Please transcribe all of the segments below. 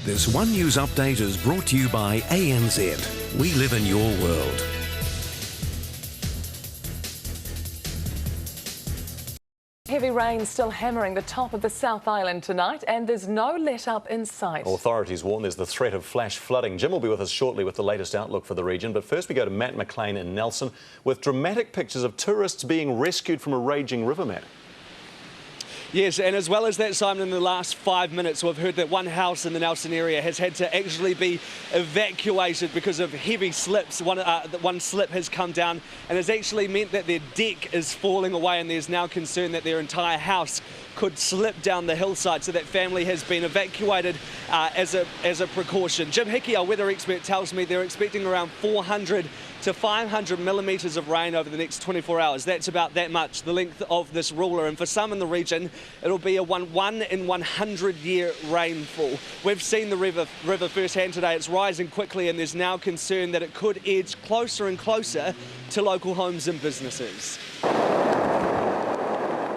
This One News update is brought to you by ANZ. We live in your world. Heavy rain still hammering the top of the South Island tonight, and there's no let-up in sight. Authorities warn there's the threat of flash flooding. Jim will be with us shortly with the latest outlook for the region, but first we go to Matt McLean in Nelson with dramatic pictures of tourists being rescued from a raging river, Matt. Yes, and as well as that, Simon, in the last 5 minutes, we've heard that one house in the Nelson area has had to actually be evacuated because of heavy slips. One slip has come down and has actually meant that their deck is falling away, and there's now concern that their entire house could slip down the hillside, so that family has been evacuated as a precaution. Jim Hickey, our weather expert, tells me they're expecting around 400 to 500 millimetres of rain over the next 24 hours. That's about that much, the length of this ruler, and for some in the region it'll be a 1 in 100 year rainfall. We've seen the river firsthand today. It's rising quickly, and there's now concern that it could edge closer and closer to local homes and businesses.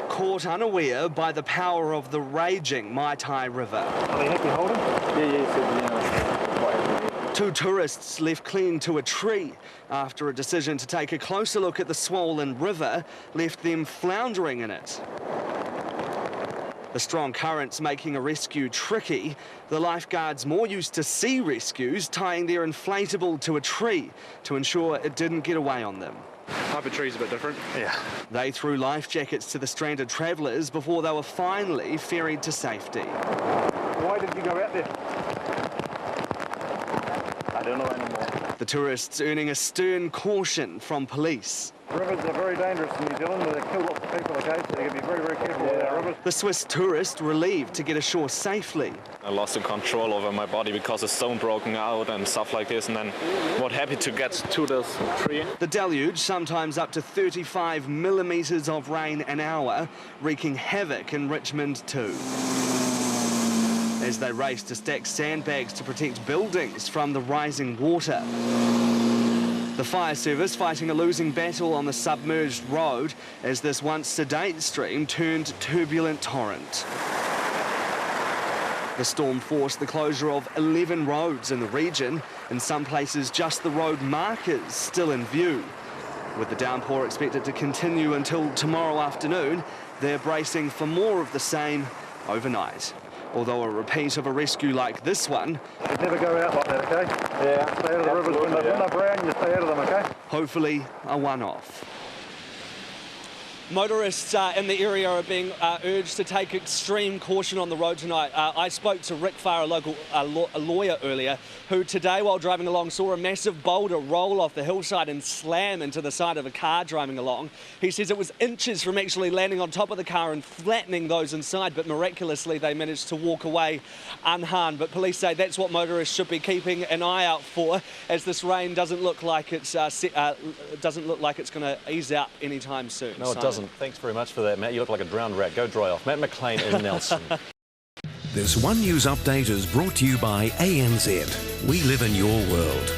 Caught unaware by the power of the raging Maitai River. Are they happy holding? Yeah. Two tourists left clinging to a tree after a decision to take a closer look at the swollen river left them floundering in it. The strong currents making a rescue tricky. The lifeguards, more used to sea rescues, tying their inflatable to a tree to ensure it didn't get away on them. Type of tree's a bit different. Yeah. They threw life jackets to the stranded travellers before they were finally ferried to safety. Why did you go out there? I don't know anymore. The tourists earning a stern caution from police. Rivers are very dangerous in New Zealand. They kill lots of people, okay? So you got to be very, very careful with our rivers. The Swiss tourist relieved to get ashore safely. I lost the control over my body because the stone broken out and stuff like this, and then what happy to get to this tree. The deluge, sometimes up to 35 millimetres of rain an hour, wreaking havoc in Richmond too. As they race to stack sandbags to protect buildings from the rising water. The fire service fighting a losing battle on the submerged road as this once sedate stream turned turbulent torrent. The storm forced the closure of 11 roads in the region, in some places just the road markers still in view. With the downpour expected to continue until tomorrow afternoon, they're bracing for more of the same overnight. Although a repeat of a rescue like this one... You'd never go out like that, okay? Yeah. Stay out of the rivers. When they're brown, you stay out of them, okay? Hopefully a one-off. Motorists in the area are being urged to take extreme caution on the road tonight. I spoke to Rick Farr, a local lawyer earlier, who today, while driving along, saw a massive boulder roll off the hillside and slam into the side of a car driving along. He says it was inches from actually landing on top of the car and flattening those inside, but miraculously they managed to walk away unharmed. But police say that's what motorists should be keeping an eye out for, as this rain doesn't look like it's going to ease out anytime soon. No, it doesn't. Thanks very much for that, Matt. You look like a drowned rat. Go dry off. Matt McLean in Nelson. This One News update is brought to you by ANZ. We live in your world.